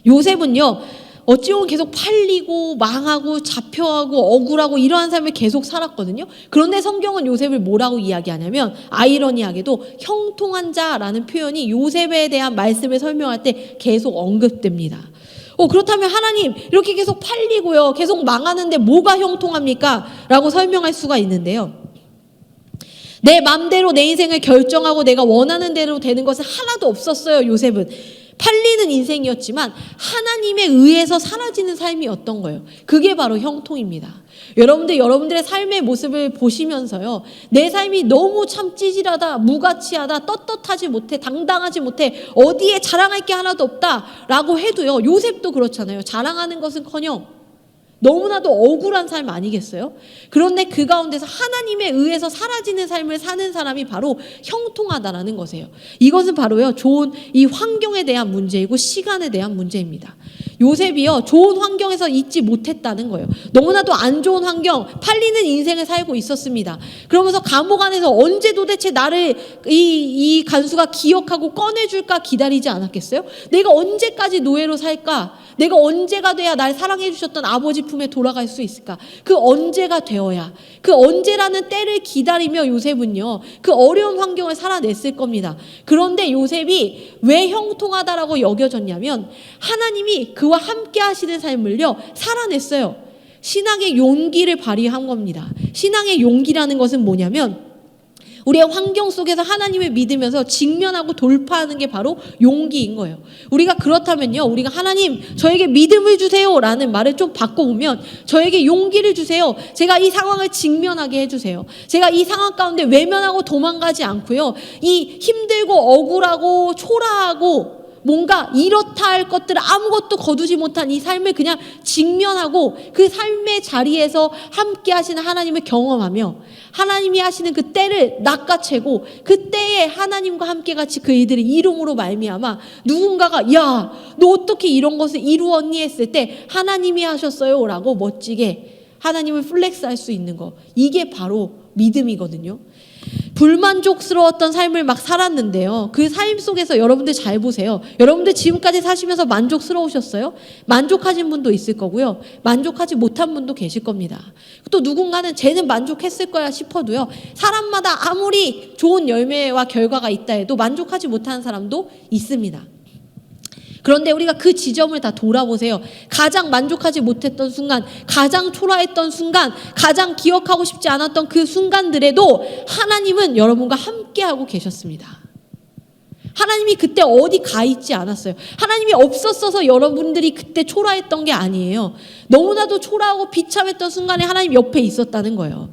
요셉은요, 어찌 보면 계속 팔리고 망하고 잡혀가고 억울하고 이러한 삶을 계속 살았거든요. 그런데 성경은 요셉을 뭐라고 이야기하냐면 아이러니하게도 형통한 자라는 표현이 요셉에 대한 말씀을 설명할 때 계속 언급됩니다. 그렇다면 하나님 이렇게 계속 팔리고요, 계속 망하는데 뭐가 형통합니까? 라고 설명할 수가 있는데요. 내 맘대로 내 인생을 결정하고 내가 원하는 대로 되는 것은 하나도 없었어요. 요셉은 팔리는 인생이었지만 하나님에 의해서 사라지는 삶이었던 거예요. 그게 바로 형통입니다. 여러분들의 삶의 모습을 보시면서요, 내 삶이 너무 참 찌질하다, 무가치하다, 떳떳하지 못해, 당당하지 못해, 어디에 자랑할 게 하나도 없다라고 해도요, 요셉도 그렇잖아요. 자랑하는 것은커녕 너무나도 억울한 삶 아니겠어요? 그런데 그 가운데서 하나님에 의해서 사라지는 삶을 사는 사람이 바로 형통하다라는 것이에요. 이것은 바로요, 좋은 이 환경에 대한 문제이고 시간에 대한 문제입니다. 요셉이요, 좋은 환경에서 있지 못했다는 거예요. 너무나도 안 좋은 환경, 팔리는 인생을 살고 있었습니다. 그러면서 감옥 안에서 언제 도대체 나를 이 간수가 기억하고 꺼내줄까 기다리지 않았겠어요? 내가 언제까지 노예로 살까? 내가 언제가 돼야 날 사랑해 주셨던 아버지 품에 돌아갈 수 있을까? 그 언제가 되어야, 그 언제라는 때를 기다리며 요셉은요, 그 어려운 환경을 살아냈을 겁니다. 그런데 요셉이 왜 형통하다라고 여겨졌냐면 하나님이 그와 함께 하시는 삶을요, 살아냈어요. 신앙의 용기를 발휘한 겁니다. 신앙의 용기라는 것은 뭐냐면 우리의 환경 속에서 하나님을 믿으면서 직면하고 돌파하는 게 바로 용기인 거예요. 우리가 그렇다면요, 우리가 하나님 저에게 믿음을 주세요 라는 말을 좀 바꿔보면 저에게 용기를 주세요. 제가 이 상황을 직면하게 해주세요. 제가 이 상황 가운데 외면하고 도망가지 않고요, 이 힘들고 억울하고 초라하고 뭔가 이렇다 할 것들 아무것도 거두지 못한 이 삶을 그냥 직면하고 그 삶의 자리에서 함께 하시는 하나님을 경험하며 하나님이 하시는 그 때를 낚아채고 그 때에 하나님과 함께 같이 그 일들이 이름으로 말미암아 누군가가 야, 너 어떻게 이런 것을 이루었니 했을 때 하나님이 하셨어요 라고 멋지게 하나님을 플렉스할 수 있는 거, 이게 바로 믿음이거든요. 불만족스러웠던 삶을 막 살았는데요, 그 삶 속에서 여러분들 잘 보세요. 여러분들 지금까지 사시면서 만족스러우셨어요? 만족하신 분도 있을 거고요, 만족하지 못한 분도 계실 겁니다. 또 누군가는 쟤는 만족했을 거야 싶어도요, 사람마다 아무리 좋은 열매와 결과가 있다 해도 만족하지 못하는 사람도 있습니다. 그런데 우리가 그 지점을 다 돌아보세요. 가장 만족하지 못했던 순간, 가장 초라했던 순간, 가장 기억하고 싶지 않았던 그 순간들에도 하나님은 여러분과 함께하고 계셨습니다. 하나님이 그때 어디 가 있지 않았어요. 하나님이 없었어서 여러분들이 그때 초라했던 게 아니에요. 너무나도 초라하고 비참했던 순간에 하나님 옆에 있었다는 거예요.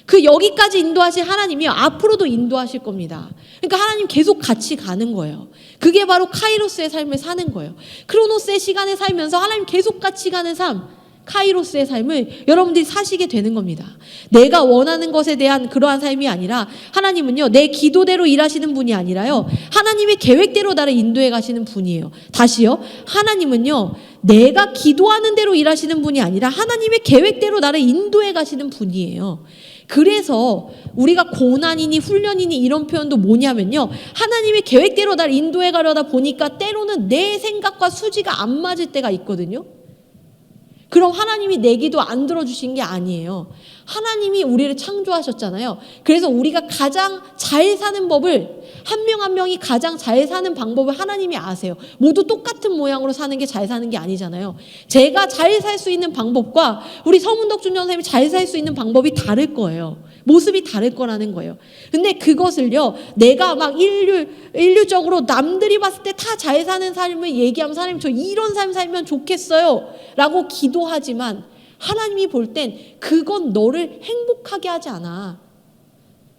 그 여기까지 인도하신 하나님이 앞으로도 인도하실 겁니다. 그러니까 하나님 계속 같이 가는 거예요. 그게 바로 카이로스의 삶을 사는 거예요. 크로노스의 시간에 살면서 하나님 계속 같이 가는 삶, 카이로스의 삶을 여러분들이 사시게 되는 겁니다. 내가 원하는 것에 대한 그러한 삶이 아니라 하나님은요, 내 기도대로 일하시는 분이 아니라요, 하나님의 계획대로 나를 인도해 가시는 분이에요. 다시요, 하나님은요, 내가 기도하는 대로 일하시는 분이 아니라 하나님의 계획대로 나를 인도해 가시는 분이에요. 그래서 우리가 고난이니 훈련이니 이런 표현도 뭐냐면요, 하나님의 계획대로 날 인도해 가려다 보니까 때로는 내 생각과 수지가 안 맞을 때가 있거든요. 그럼 하나님이 내 기도 안 들어주신 게 아니에요. 하나님이 우리를 창조하셨잖아요. 그래서 우리가 가장 잘 사는 법을, 한 명 한 명이 가장 잘 사는 방법을 하나님이 아세요. 모두 똑같은 모양으로 사는 게 잘 사는 게 아니잖아요. 제가 잘 살 수 있는 방법과 우리 서문덕준 전사님이 잘 살 수 있는 방법이 다를 거예요. 모습이 다를 거라는 거예요. 근데 그것을요, 내가 막 인류적으로 남들이 봤을 때 다 잘 사는 삶을 얘기하면 하나님 저 이런 삶 살면 좋겠어요 라고 기도하지만 하나님이 볼 땐 그건 너를 행복하게 하지 않아.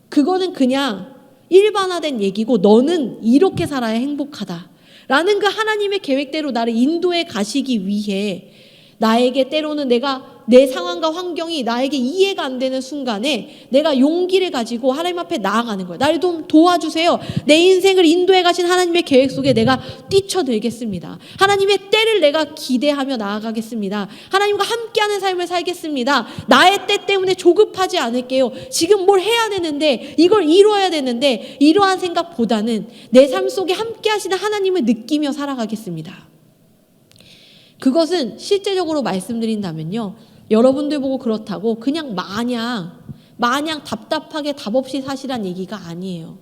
그거는 그냥 일반화된 얘기고 너는 이렇게 살아야 행복하다 라는 그 하나님의 계획대로 나를 인도해 가시기 위해 나에게 때로는 내가 내 상황과 환경이 나에게 이해가 안 되는 순간에 내가 용기를 가지고 하나님 앞에 나아가는 거예요. 나를 좀 도와주세요. 내 인생을 인도해 가신 하나님의 계획 속에 내가 뛰쳐들겠습니다. 하나님의 때를 내가 기대하며 나아가겠습니다. 하나님과 함께하는 삶을 살겠습니다. 나의 때 때문에 조급하지 않을게요. 지금 뭘 해야 되는데, 이걸 이루어야 되는데, 이러한 생각보다는 내 삶 속에 함께하시는 하나님을 느끼며 살아가겠습니다. 그것은 실제적으로 말씀드린다면요, 여러분들 보고 그렇다고 그냥 마냥 답답하게 답 없이 사시란 얘기가 아니에요.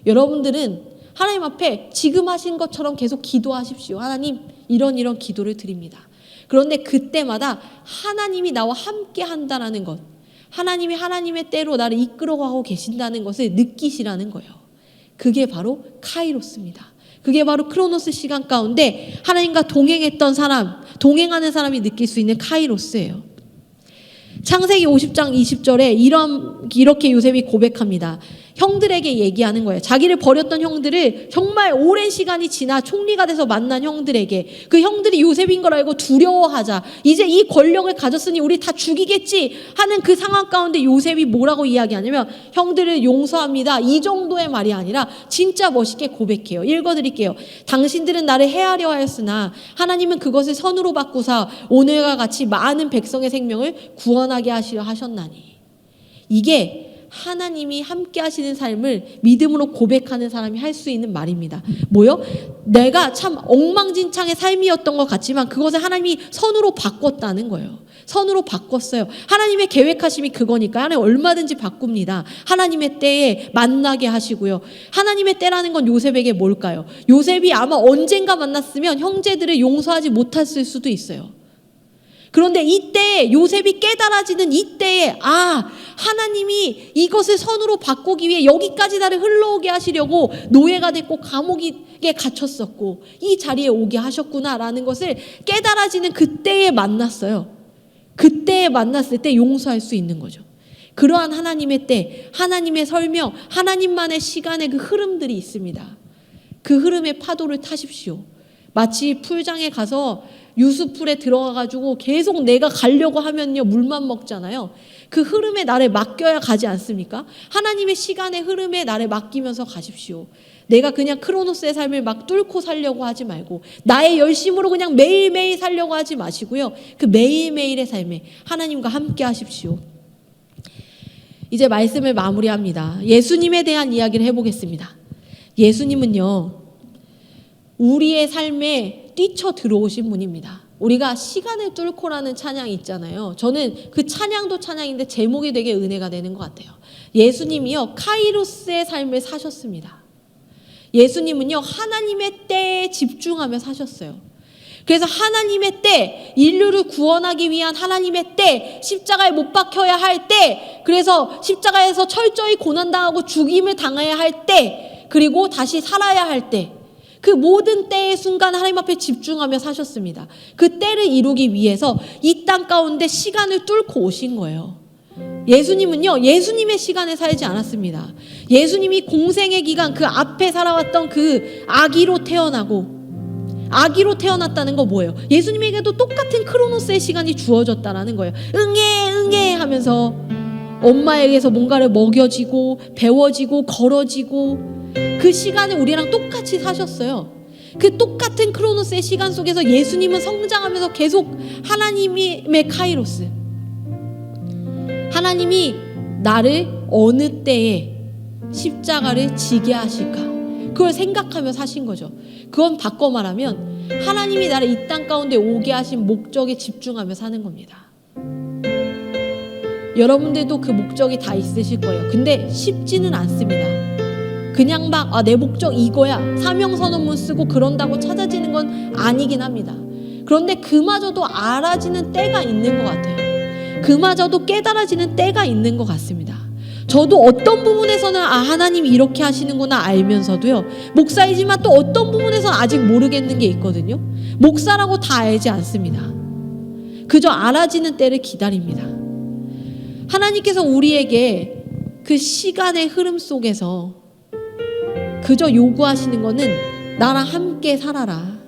여러분들은 하나님 앞에 지금 하신 것처럼 계속 기도하십시오. 하나님, 이런 기도를 드립니다. 그런데 그때마다 하나님이 나와 함께 한다는 것, 하나님이 하나님의 때로 나를 이끌어가고 계신다는 것을 느끼시라는 거예요. 그게 바로 카이로스입니다. 그게 바로 크로노스 시간 가운데 하나님과 동행했던 사람, 동행하는 사람이 느낄 수 있는 카이로스예요. 창세기 50장 20절에 이렇게 요셉이 고백합니다. 형들에게 얘기하는 거예요. 자기를 버렸던 형들을 정말 오랜 시간이 지나 총리가 돼서 만난 형들에게, 그 형들이 요셉인 걸 알고 두려워하자, 이제 이 권력을 가졌으니 우리 다 죽이겠지 하는 그 상황 가운데 요셉이 뭐라고 이야기하냐면, 형들을 용서합니다, 이 정도의 말이 아니라 진짜 멋있게 고백해요. 읽어드릴게요. 당신들은 나를 해하려 하였으나 하나님은 그것을 선으로 바꾸사 오늘과 같이 많은 백성의 생명을 구원하게 하시려 하셨나니. 이게 하나님이 함께 하시는 삶을 믿음으로 고백하는 사람이 할 수 있는 말입니다. 뭐요? 내가 참 엉망진창의 삶이었던 것 같지만 그것을 하나님이 선으로 바꿨다는 거예요. 선으로 바꿨어요. 하나님의 계획하심이 그거니까 하나님 얼마든지 바꿉니다. 하나님의 때에 만나게 하시고요. 하나님의 때라는 건 요셉에게 뭘까요? 요셉이 아마 언젠가 만났으면 형제들을 용서하지 못했을 수도 있어요. 그런데 이때에 요셉이 깨달아지는 이때에, 하나님이 이것을 선으로 바꾸기 위해 여기까지 나를 흘러오게 하시려고 노예가 됐고 감옥에 갇혔었고 이 자리에 오게 하셨구나라는 것을 깨달아지는 그때에 만났어요. 그때에 만났을 때 용서할 수 있는 거죠. 그러한 하나님의 때, 하나님의 설명, 하나님만의 시간의 그 흐름들이 있습니다. 그 흐름의 파도를 타십시오. 마치 풀장에 가서 유수풀에 들어가가지고 계속 내가 가려고 하면요, 물만 먹잖아요. 그 흐름에 나를 맡겨야 가지 않습니까? 하나님의 시간의 흐름에 나를 맡기면서 가십시오. 내가 그냥 크로노스의 삶을 막 뚫고 살려고 하지 말고 나의 열심으로 그냥 매일매일 살려고 하지 마시고요. 그 매일매일의 삶에 하나님과 함께 하십시오. 이제 말씀을 마무리합니다. 예수님에 대한 이야기를 해보겠습니다. 예수님은요, 우리의 삶에 뛰쳐 들어오신 분입니다. 우리가 시간을 뚫고라는 찬양이 있잖아요. 저는 그 찬양도 찬양인데 제목이 되게 은혜가 되는 것 같아요. 예수님이요, 카이로스의 삶을 사셨습니다. 예수님은요, 하나님의 때에 집중하며 사셨어요. 그래서 하나님의 때, 인류를 구원하기 위한 하나님의 때, 십자가에 못 박혀야 할 때, 그래서 십자가에서 철저히 고난당하고 죽임을 당해야 할 때, 그리고 다시 살아야 할 때, 그 모든 때의 순간 하나님 앞에 집중하며 사셨습니다. 그 때를 이루기 위해서 이 땅 가운데 시간을 뚫고 오신 거예요. 예수님은요, 예수님의 시간에 살지 않았습니다. 예수님이 공생의 기간 그 앞에 살아왔던 그 아기로 태어났다는 거 뭐예요? 예수님에게도 똑같은 크로노스의 시간이 주어졌다라는 거예요. 응애 하면서 엄마에게서 뭔가를 먹여지고 배워지고 걸어지고 그 시간을 우리랑 똑같이 사셨어요. 그 똑같은 크로노스의 시간 속에서 예수님은 성장하면서 계속 하나님의 카이로스, 하나님이 나를 어느 때에 십자가를 지게 하실까, 그걸 생각하며 사신 거죠. 그건 바꿔 말하면 하나님이 나를 이 땅 가운데 오게 하신 목적에 집중하며 사는 겁니다. 여러분들도 그 목적이 다 있으실 거예요. 근데 쉽지는 않습니다. 그냥 막 내 목적 이거야, 사명선언문 쓰고 그런다고 찾아지는 건 아니긴 합니다. 그런데 그마저도 알아지는 때가 있는 것 같아요. 그마저도 깨달아지는 때가 있는 것 같습니다. 저도 어떤 부분에서는 하나님이 이렇게 하시는구나 알면서도요, 목사이지만 또 어떤 부분에서는 아직 모르겠는 게 있거든요. 목사라고 다 알지 않습니다. 그저 알아지는 때를 기다립니다. 하나님께서 우리에게 그 시간의 흐름 속에서 그저 요구하시는 거는 나랑 함께 살아라.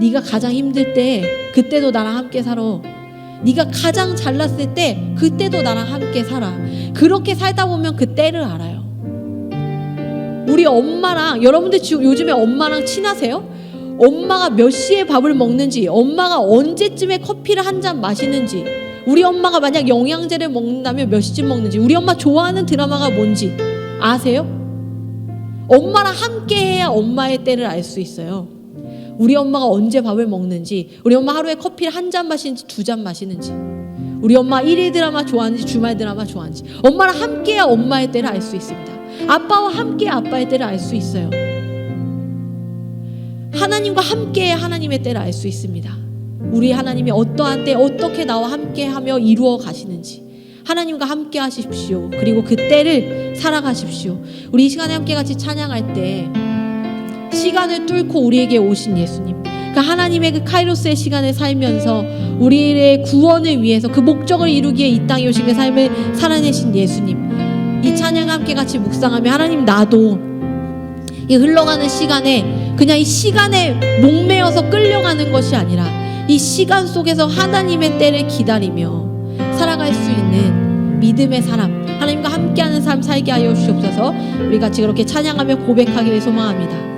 네가 가장 힘들 때 그때도 나랑 함께 살아. 네가 가장 잘났을 때 그때도 나랑 함께 살아. 그렇게 살다 보면 그 때를 알아요. 우리 엄마랑, 여러분들 지금 요즘에 엄마랑 친하세요? 엄마가 몇 시에 밥을 먹는지, 엄마가 언제쯤에 커피를 한 잔 마시는지, 우리 엄마가 만약 영양제를 먹는다면 몇 시쯤 먹는지, 우리 엄마 좋아하는 드라마가 뭔지 아세요? 엄마랑 함께 해야 엄마의 때를 알 수 있어요. 우리 엄마가 언제 밥을 먹는지, 우리 엄마 하루에 커피를 한 잔 마시는지 2잔 마시는지, 우리 엄마 일일 드라마 좋아하는지 주말 드라마 좋아하는지, 엄마랑 함께 해야 엄마의 때를 알 수 있습니다. 아빠와 함께 해야 아빠의 때를 알 수 있어요. 하나님과 함께 해야 하나님의 때를 알 수 있습니다. 우리 하나님이 어떠한 때 어떻게 나와 함께 하며 이루어 가시는지 하나님과 함께 하십시오. 그리고 그 때를 살아가십시오. 우리 이 시간에 함께 같이 찬양할 때 시간을 뚫고 우리에게 오신 예수님, 그 하나님의 그 카이로스의 시간을 살면서 우리의 구원을 위해서 그 목적을 이루기에 이 땅에 오신 그 삶을 살아내신 예수님, 이 찬양 함께 같이 묵상하며 하나님, 나도 이 흘러가는 시간에 그냥 이 시간에 목매어서 끌려가는 것이 아니라 이 시간 속에서 하나님의 때를 기다리며 살아갈 수 있는 믿음의 사람, 하나님과 함께하는 삶 살게 하여 주시옵소서. 우리 같이 그렇게 찬양하며 고백하기를 소망합니다.